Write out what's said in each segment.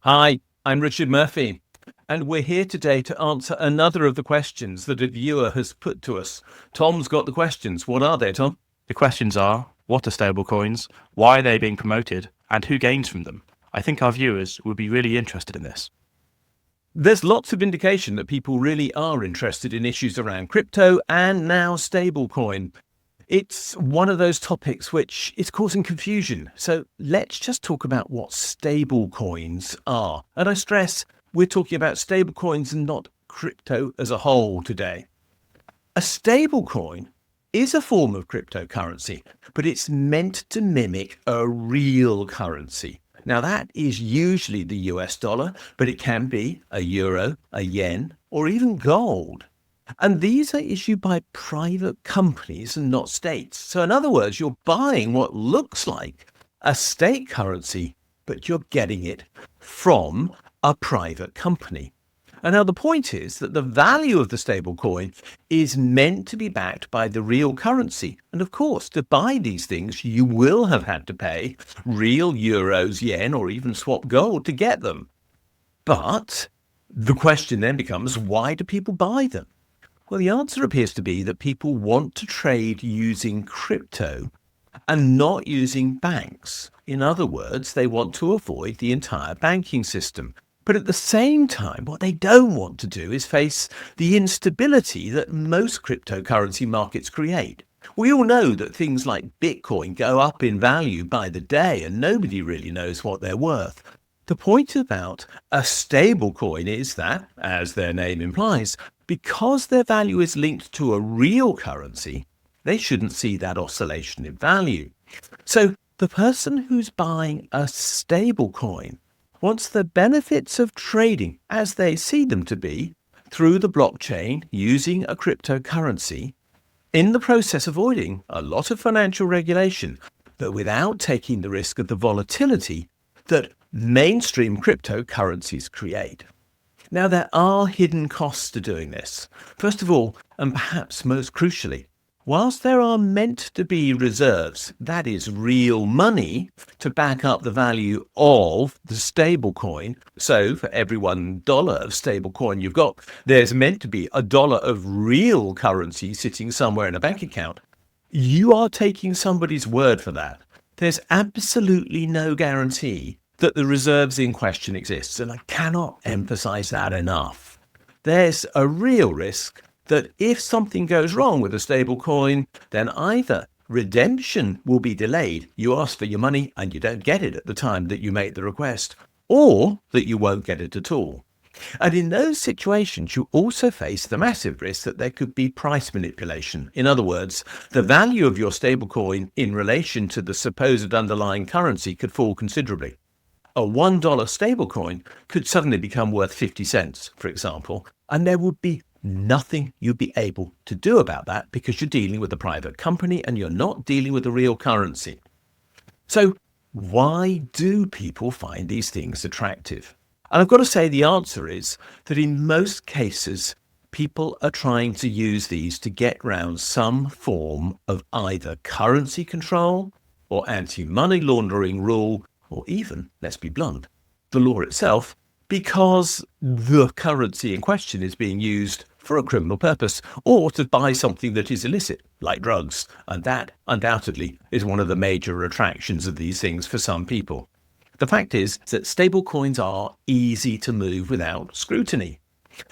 Hi, I'm Richard Murphy, and we're here today to answer another of the questions that a viewer has put to us. Tom's got the questions. What are they, Tom? The questions are, what are stablecoins, why are they being promoted, and who gains from them? I think our viewers will be really interested in this. There's lots of indication that people really are interested in issues around crypto and now stablecoin. It's one of those topics which is causing confusion. So let's just talk about what stablecoins are. And I stress we're talking about stablecoins and not crypto as a whole today. A stablecoin is a form of cryptocurrency, but it's meant to mimic a real currency. Now, that is usually the US dollar, but it can be a euro, a yen, or even gold. And these are issued by private companies and not states. So in other words, you're buying what looks like a state currency, but you're getting it from a private company. And now the point is that the value of the stablecoin is meant to be backed by the real currency. And of course, to buy these things, you will have had to pay real euros, yen, or even swap gold to get them. But the question then becomes, why do people buy them? Well, the answer appears to be that people want to trade using crypto and not using banks. In other words, they want to avoid the entire banking system. But at the same time, what they don't want to do is face the instability that most cryptocurrency markets create. We all know that things like Bitcoin go up in value by the day and nobody really knows what they're worth. The point about a stablecoin is that, as their name implies, because their value is linked to a real currency, they shouldn't see that oscillation in value. So the person who's buying a stablecoin wants the benefits of trading as they see them to be through the blockchain using a cryptocurrency, in the process avoiding a lot of financial regulation, but without taking the risk of the volatility that mainstream cryptocurrencies create. Now, there are hidden costs to doing this. First of all, and perhaps most crucially, whilst there are meant to be reserves, that is real money, to back up the value of the stablecoin, so for every $1 of stablecoin you've got, there's meant to be $1 of real currency sitting somewhere in a bank account, you are taking somebody's word for that. There's absolutely no guarantee that the reserves in question exists, and I cannot emphasize that enough. There's a real risk that if something goes wrong with a stable coin, then either redemption will be delayed, you ask for your money and you don't get it at the time that you make the request, or that you won't get it at all. And in those situations, you also face the massive risk that there could be price manipulation. In other words, the value of your stablecoin in relation to the supposed underlying currency could fall considerably. A $1 stablecoin could suddenly become worth 50 cents, for example, and there would be nothing you'd be able to do about that because you're dealing with a private company and you're not dealing with a real currency. So why do people find these things attractive? And I've got to say the answer is that in most cases, people are trying to use these to get round some form of either currency control or anti-money laundering rule, or even, let's be blunt, the law itself, because the currency in question is being used for a criminal purpose or to buy something that is illicit, like drugs. And that undoubtedly is one of the major attractions of these things for some people. The fact is that stablecoins are easy to move without scrutiny.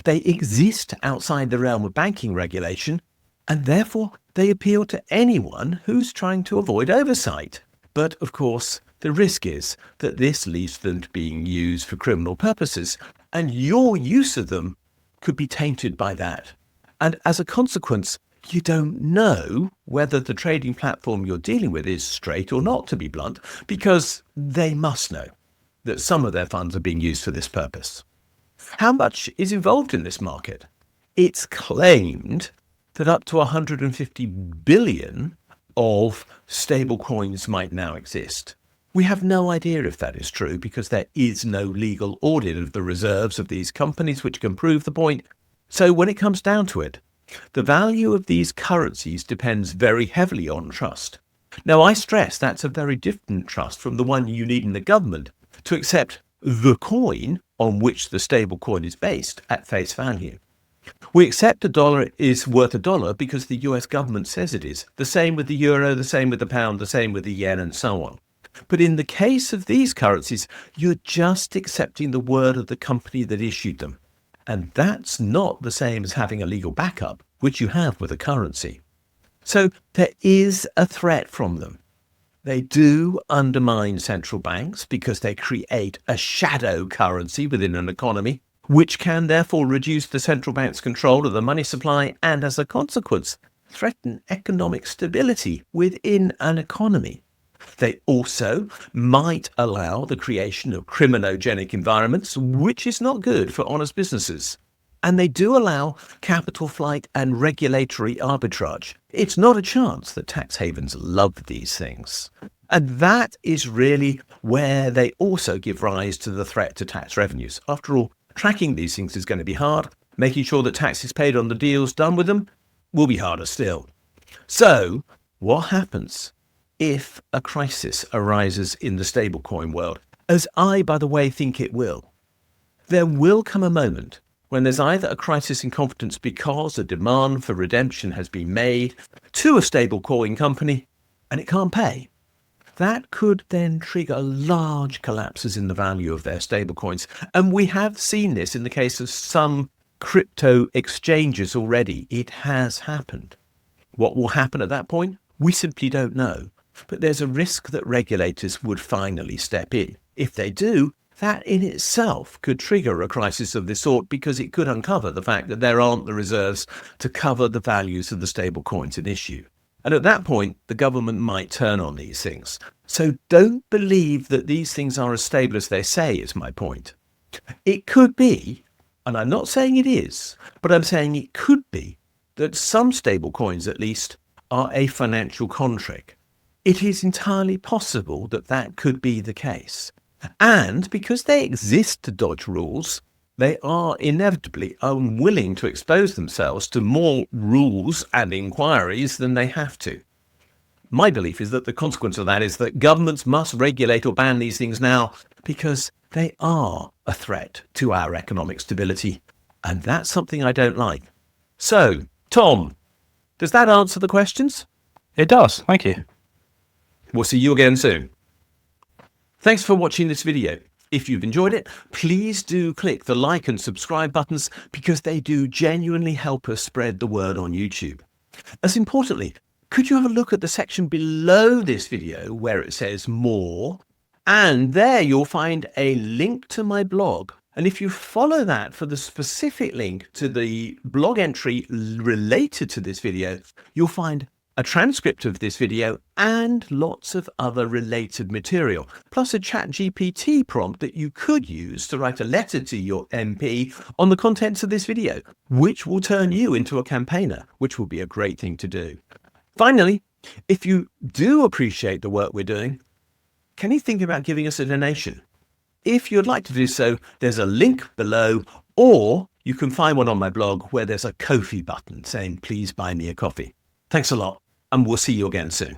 They exist outside the realm of banking regulation, and therefore they appeal to anyone who's trying to avoid oversight. But of course, the risk is that this leads them to being used for criminal purposes, and your use of them could be tainted by that. And as a consequence, you don't know whether the trading platform you're dealing with is straight or not, to be blunt, because they must know that some of their funds are being used for this purpose. How much is involved in this market? It's claimed that up to 150 billion of stablecoins might now exist. We have no idea if that is true because there is no legal audit of the reserves of these companies which can prove the point. So when it comes down to it, the value of these currencies depends very heavily on trust. Now, I stress that's a very different trust from the one you need in the government to accept the coin on which the stablecoin is based at face value. We accept a dollar is worth a dollar because the US government says it is. The same with the euro, the same with the pound, the same with the yen, and so on. But in the case of these currencies, you're just accepting the word of the company that issued them. And that's not the same as having a legal backup, which you have with a currency. So there is a threat from them. They do undermine central banks because they create a shadow currency within an economy, which can therefore reduce the central bank's control of the money supply and, as a consequence, threaten economic stability within an economy. They also might allow the creation of criminogenic environments, which is not good for honest businesses. And they do allow capital flight and regulatory arbitrage. It's not a chance that tax havens love these things. And that is really where they also give rise to the threat to tax revenues. After all, tracking these things is going to be hard. Making sure that tax is paid on the deals done with them will be harder still. So, what happens if a crisis arises in the stablecoin world? As I, by the way, think it will. There will come a moment when there's either a crisis in confidence because a demand for redemption has been made to a stablecoin company and it can't pay. That could then trigger large collapses in the value of their stablecoins. And we have seen this in the case of some crypto exchanges already. It has happened. What will happen at that point? We simply don't know. But there's a risk that regulators would finally step in. If they do, that in itself could trigger a crisis of this sort because it could uncover the fact that there aren't the reserves to cover the values of the stable coins at issue. And at that point, the government might turn on these things. So don't believe that these things are as stable as they say, is my point. It could be, and I'm not saying it is, but I'm saying it could be that some stable coins at least are a financial contract. It is entirely possible that that could be the case. And because they exist to dodge rules, they are inevitably unwilling to expose themselves to more rules and inquiries than they have to. My belief is that the consequence of that is that governments must regulate or ban these things now because they are a threat to our economic stability. And that's something I don't like. So, Tom, does that answer the questions? It does, thank you. We'll see you again soon. Thanks for watching this video. If you've enjoyed it, please do click the like and subscribe buttons because they do genuinely help us spread the word on YouTube. As importantly, could you have a look at the section below this video where it says more? And there you'll find a link to my blog. And if you follow that for the specific link to the blog entry related to this video, you'll find a transcript of this video and lots of other related material, plus a ChatGPT prompt that you could use to write a letter to your MP on the contents of this video, which will turn you into a campaigner, which will be a great thing to do. Finally, if you do appreciate the work we're doing, can you think about giving us a donation? If you'd like to do so, there's a link below, or you can find one on my blog where there's a Ko-fi button saying, please buy me a coffee. Thanks a lot, and we'll see you again soon.